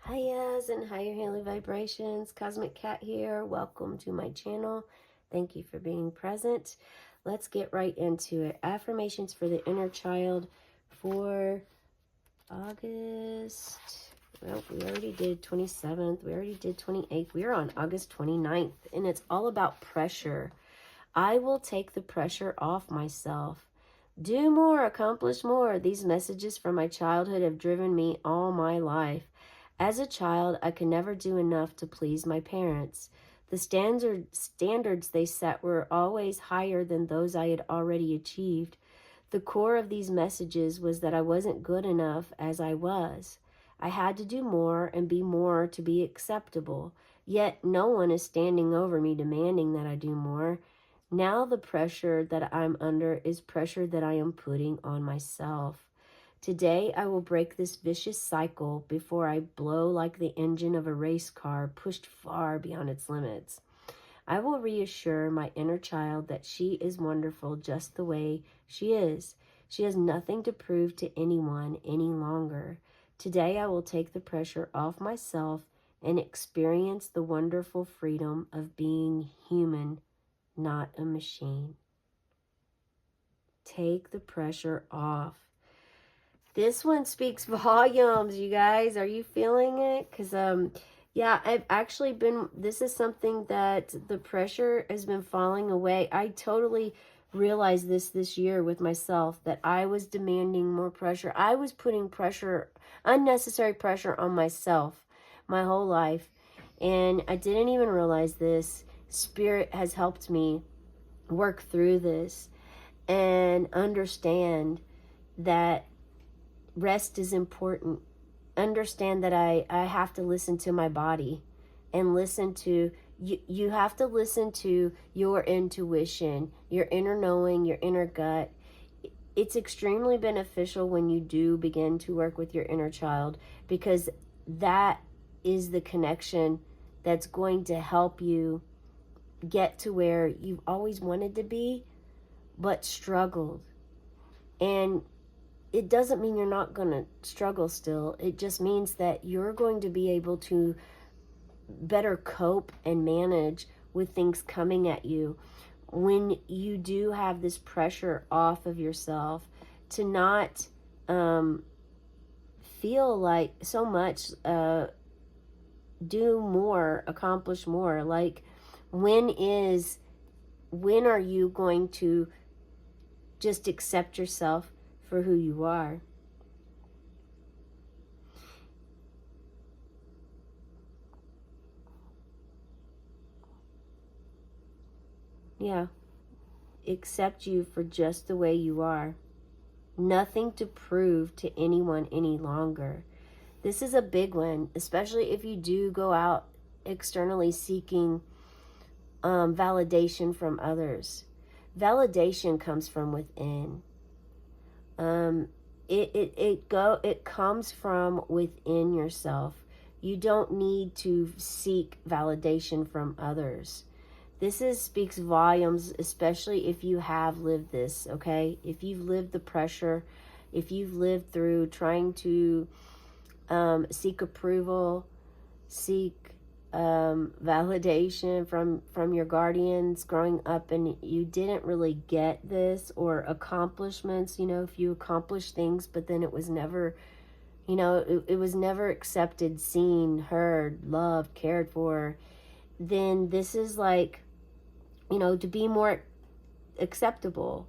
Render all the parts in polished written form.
Hiya's and higher healing vibrations. Cosmic Cat here. Welcome to my channel. Thank you for being present. Let's get right into it. Affirmations for the inner child for August. Well, we already did 27th. We already did 28th. We are on August 29th, and it's all about pressure. I will take the pressure off myself. Do more, accomplish more. These messages from my childhood have driven me all my life. As a child, I could never do enough to please my parents. The standards they set were always higher than those I had already achieved. The core of these messages was that I wasn't good enough as I was. I had to do more and be more to be acceptable. Yet no one is standing over me demanding that I do more. Now the pressure that I'm under is pressure that I am putting on myself. Today, I will break this vicious cycle before I blow like the engine of a race car pushed far beyond its limits. I will reassure my inner child that she is wonderful just the way she is. She has nothing to prove to anyone any longer. Today, I will take the pressure off myself and experience the wonderful freedom of being human, not a machine. Take the pressure off. This one speaks volumes, you guys. Are you feeling it? Because, yeah, I've actually been, this is something that the pressure has been falling away. I totally realized this year with myself, that I was demanding more pressure. I was putting pressure, unnecessary pressure on myself my whole life. And I didn't even realize this. Spirit has helped me work through this and understand that rest is important. Understand that I have to listen to my body and listen to you. You have to listen to your intuition, your inner knowing, your inner gut. It's extremely beneficial when you do begin to work with your inner child, because that is the connection that's going to help you get to where you've always wanted to be but struggled. And it doesn't mean you're not going to struggle still. It just means that you're going to be able to better cope and manage with things coming at you when you do have this pressure off of yourself, to not feel like so much do more, accomplish more. Like, when are you going to just accept yourself for who you are? Yeah. Accept you for just the way you are. Nothing to prove to anyone any longer. This is a big one, especially if you do go out externally seeking validation from others. Validation comes from within. It comes from within yourself. You don't need to seek validation from others. This speaks volumes, especially if you have lived this, okay? If you've lived the pressure, if you've lived through trying to seek approval, seek validation from your guardians growing up, and you didn't really get this, or accomplishments, if you accomplished things but then it was never, it was never accepted, seen, heard, loved, cared for, then this is like, to be more acceptable,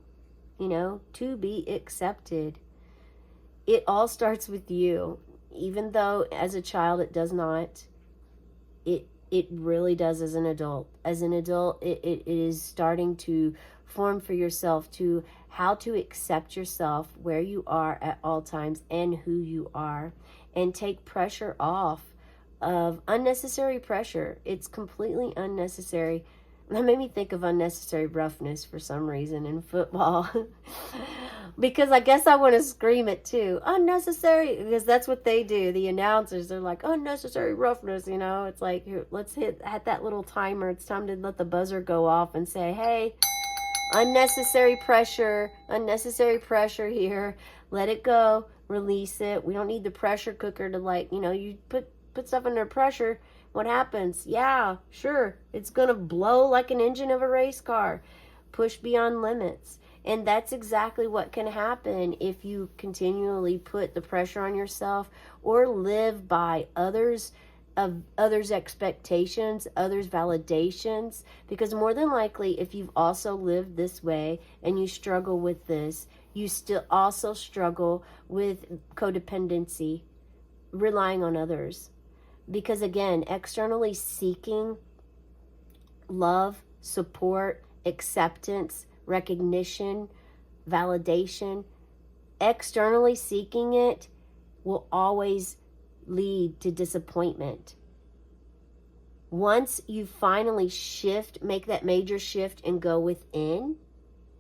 to be accepted. It all starts with you. Even though as a child it does not, it really does as an adult. As an adult, it is starting to form for yourself to how to accept yourself where you are at all times and who you are, and take pressure off of unnecessary pressure. It's completely unnecessary. That made me think of unnecessary roughness for some reason in football. Because I guess I want to scream it too. Unnecessary, because that's what they do. The announcers, they're like, unnecessary roughness, It's like, let's hit that little timer. It's time to let the buzzer go off and say, hey, unnecessary pressure here. Let it go. Release it. We don't need the pressure cooker to, you put put stuff under pressure, what happens? Yeah, sure, it's going to blow like an engine of a race car. Push beyond limits. And that's exactly what can happen if you continually put the pressure on yourself or live by others' expectations, others' validations. Because more than likely, if you've also lived this way and you struggle with this, you still also struggle with codependency, relying on others. Because again, externally seeking love, support, acceptance, recognition, validation, externally seeking it will always lead to disappointment. Once you finally make that major shift and go within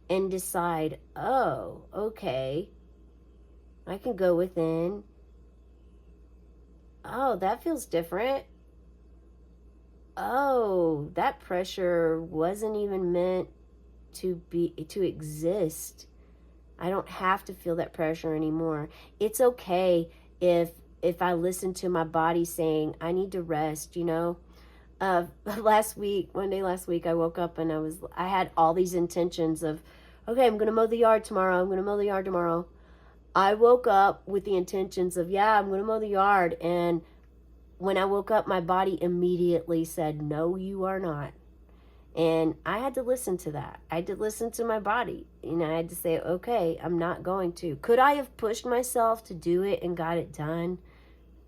and decide, oh, okay, I can go within. Oh, that feels different. Oh, that pressure wasn't even meant to exist. I don't have to feel that pressure anymore. It's okay if I listen to my body saying I need to rest, you know. One day last week I woke up and I had all these intentions of, okay, I'm gonna mow the yard tomorrow. I woke up with the intentions of, yeah, I'm gonna mow the yard, and when I woke up, my body immediately said, no, you are not. And I had to listen to that. I had to listen to my body. You know, I had to say, okay, I'm not going to. Could I have pushed myself to do it and got it done?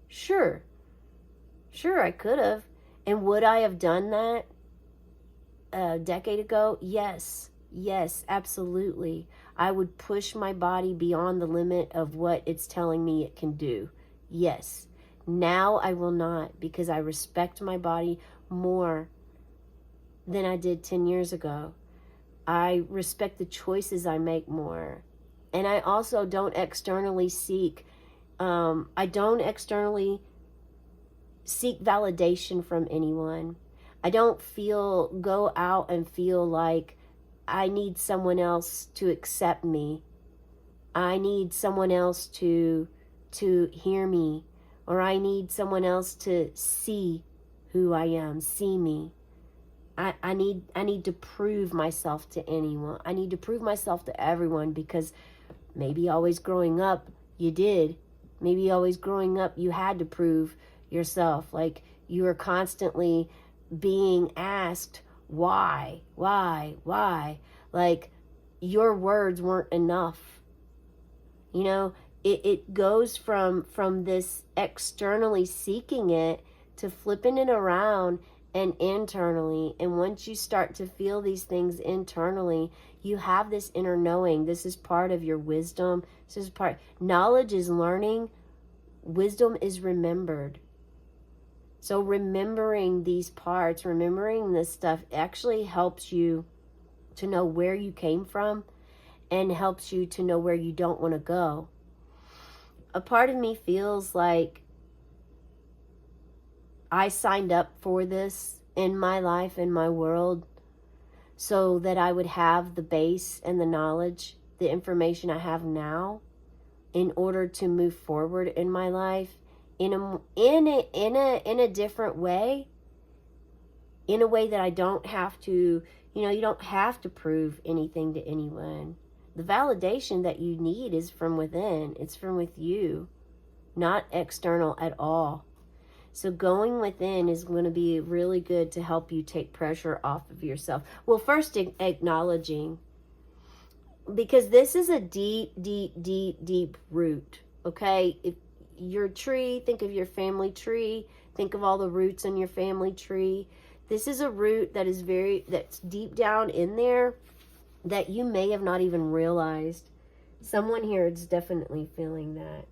Sure. Sure, I could have. And would I have done that a decade ago? Yes. Yes, absolutely. I would push my body beyond the limit of what it's telling me it can do. Yes. Now I will not, because I respect my body more than I did 10 years ago. I respect the choices I make more. And I also don't externally seek validation from anyone. I don't go out and feel like I need someone else to accept me. I need someone else to hear me, or I need someone else to see who I am, see me. I need to prove myself to anyone. I need to prove myself to everyone, because maybe always growing up you did. Maybe always growing up you had to prove yourself. Like you were constantly being asked why. Like your words weren't enough. You know, it goes from this externally seeking it to flipping it around and internally. And once you start to feel these things internally, you have this inner knowing. This is part of your wisdom. Knowledge is learning. Wisdom is remembered. So remembering these parts, remembering this stuff actually helps you to know where you came from and helps you to know where you don't want to go. A part of me feels like I signed up for this in my life, in my world, so that I would have the base and the knowledge, the information I have now, in order to move forward in my life in a different way, in a way that I don't have to, you don't have to prove anything to anyone. The validation that you need is from within. It's from with you, not external at all. So going within is going to be really good to help you take pressure off of yourself. Well, first acknowledging, because this is a deep root, okay? If your tree, think of your family tree, think of all the roots in your family tree. This is a root that's deep down in there that you may have not even realized. Someone here is definitely feeling that.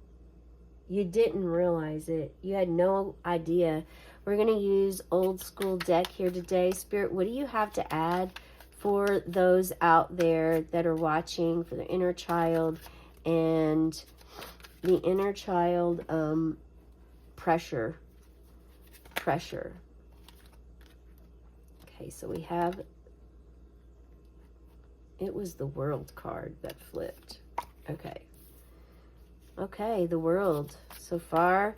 You didn't realize it. You had no idea. We're going to use old school deck here today. Spirit, what do you have to add for those out there that are watching, for the inner child and the inner child pressure? Okay, so we have, it was the World card that flipped. Okay, the World. So far,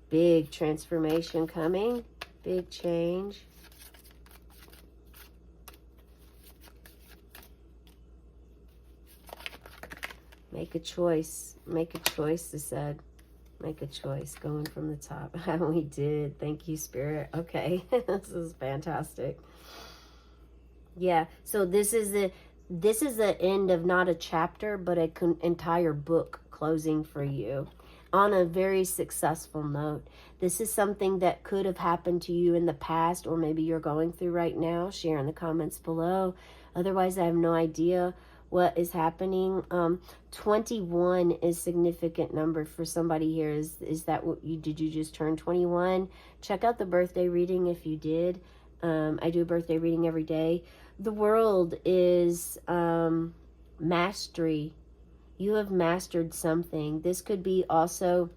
Big transformation coming. Big change. Make a choice. Make a choice, it said. Make a choice. Going from the top. We did. Thank you, Spirit. Okay. This is fantastic. Yeah. So this is the end of not a chapter, but an entire book closing for you on a very successful note. This is something that could have happened to you in the past, or maybe you're going through right now. Share in the comments below. Otherwise, I have no idea what is happening. 21 is significant number for somebody here. Is that what did you just turn 21? Check out the birthday reading if you did. I do a birthday reading every day. The world is mastery. You have mastered something. This could be also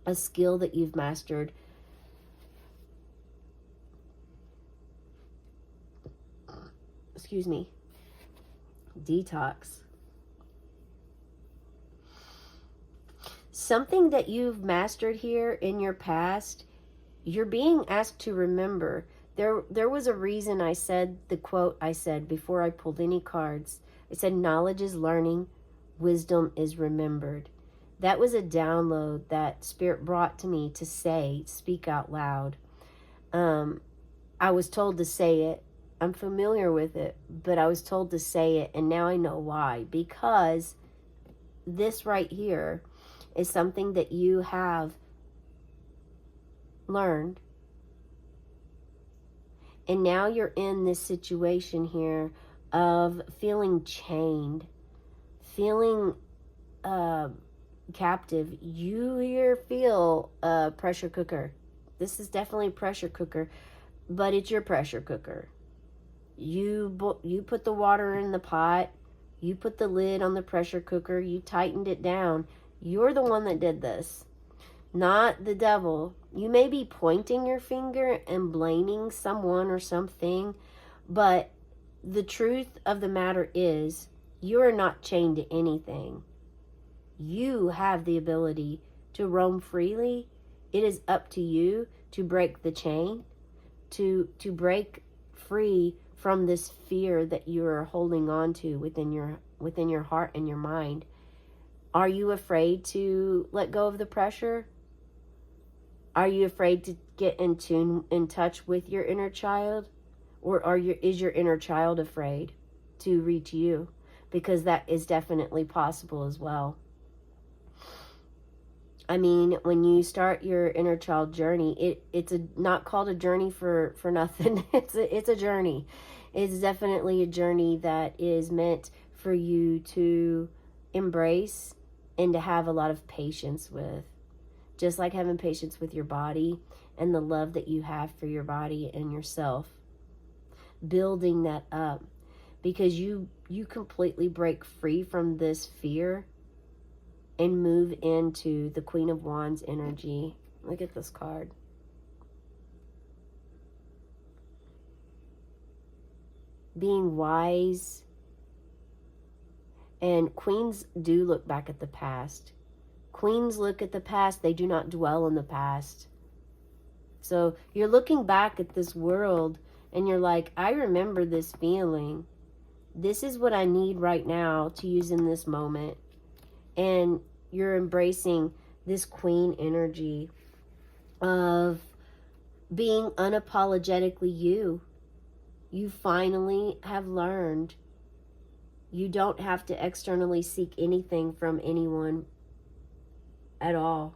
a skill that you've mastered. Excuse me. Detox. Something that you've mastered here in your past, you're being asked to remember. There was a reason I said the quote I said before I pulled any cards. I said, knowledge is learning, wisdom is remembered. That was a download that Spirit brought to me to say, speak out loud. I was told to say it. I'm familiar with it, but I was told to say it, and now I know why. Because this right here is something that you have learned. And now you're in this situation here of feeling chained, feeling captive. You here feel a pressure cooker. This is definitely a pressure cooker, but it's your pressure cooker. You put the water in the pot. You put the lid on the pressure cooker. You tightened it down. You're the one that did this, not the devil. You may be pointing your finger and blaming someone or something, but the truth of the matter is you are not chained to anything. You have the ability to roam freely. It is up to you to break the chain, to break free from this fear that you're holding on to within your heart and your mind. Are you afraid to let go of the pressure? Are you afraid to get in touch with your inner child? Or is your inner child afraid to reach you? Because that is definitely possible as well. I mean, when you start your inner child journey, it's not called a journey for nothing. It's a journey. It's definitely a journey that is meant for you to embrace and to have a lot of patience with. Just like having patience with your body and the love that you have for your body and yourself. Building that up. Because you completely break free from this fear and move into the Queen of Wands energy. Look at this card. Being wise. And queens do look back at the past. Queens look at the past. They do not dwell in the past. So you're looking back at this world and you're like, I remember this feeling. This is what I need right now to use in this moment. And you're embracing this queen energy of being unapologetically you. You finally have learned. You don't have to externally seek anything from anyone at all.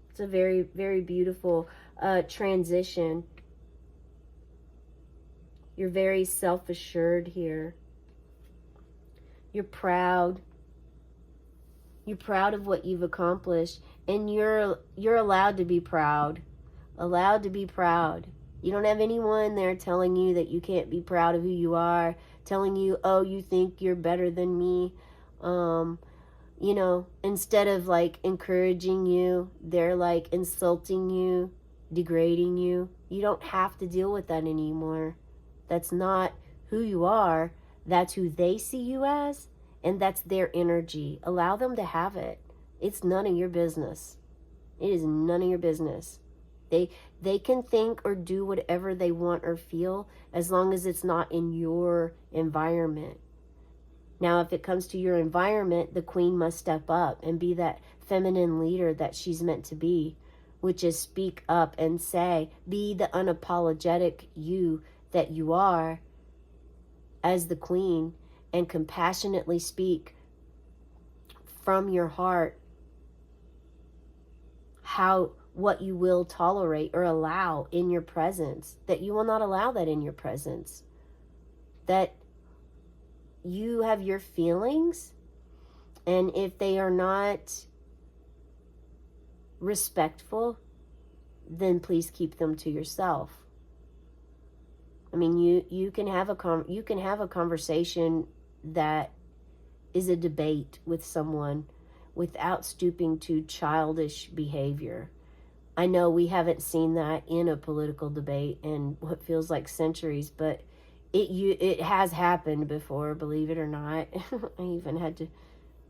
It's a very, very beautiful transition. You're very self-assured here. You're proud. You're proud of what you've accomplished, and you're allowed to be proud. Allowed to be proud. You don't have anyone there telling you that you can't be proud of who you are, telling you, oh, you think you're better than me. You know, instead of like encouraging you, they're like insulting you, degrading you. You don't have to deal with that anymore. That's not who you are. That's who they see you as, and that's their energy. Allow them to have it. It's none of your business. It is none of your business. They can think or do whatever they want or feel as long as it's not in your environment. Now, if it comes to your environment, the queen must step up and be that feminine leader that she's meant to be, which is speak up and say, be the unapologetic you that you are as the queen, and compassionately speak from your heart what you will tolerate or allow in your presence, that you will not allow that in your presence, that you have your feelings, and if they are not respectful, then please keep them to yourself. I mean, you can have a conversation that is a debate with someone without stooping to childish behavior. I know we haven't seen that in a political debate in what feels like centuries, but it has happened before, believe it or not. I even had to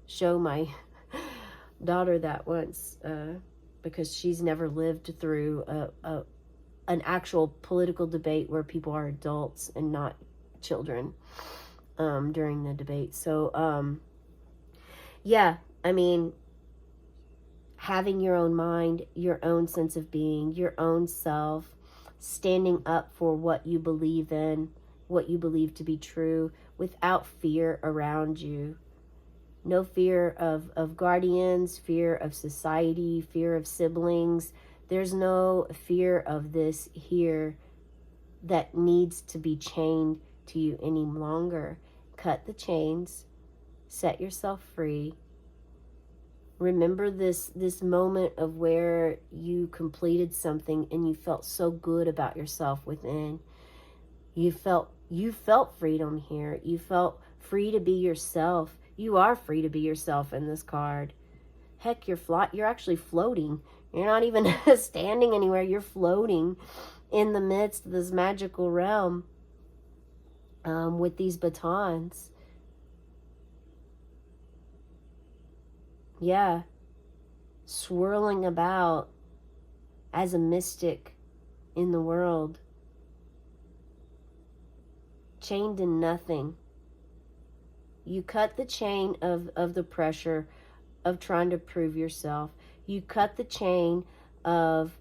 show my daughter that once because she's never lived through an actual political debate where people are adults and not children during the debate. So yeah, I mean, having your own mind, your own sense of being, your own self, standing up for what you believe in, what you believe to be true, without fear around you. No fear of guardians, fear of society, fear of siblings. There's no fear of this here that needs to be chained to you any longer. Cut the chains, set yourself free. Remember this moment of where you completed something and you felt so good about yourself within. You felt freedom here. You felt free to be yourself. You are free to be yourself in this card. Heck, you're actually floating. You're not even standing anywhere. You're floating in the midst of this magical realm with these batons. Yeah. Swirling about as a mystic in the world. Chained in nothing. You cut the chain of the pressure of trying to prove yourself. You cut the chain of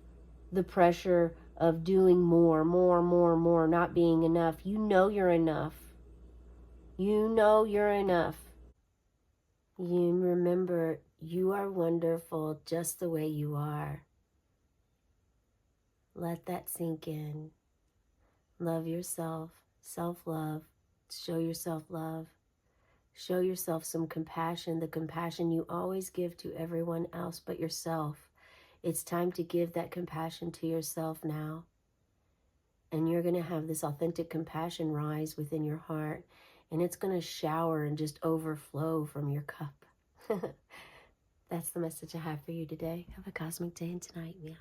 the pressure of doing more, not being enough. You know you're enough. You know you're enough. You remember you are wonderful just the way you are. Let that sink in. Love yourself. Self-love. Show yourself love. Show yourself some compassion, the compassion you always give to everyone else but yourself. It's time to give that compassion to yourself now. And you're going to have this authentic compassion rise within your heart, and it's going to shower and just overflow from your cup. That's the message I have for you today. Have a cosmic day and tonight, meow.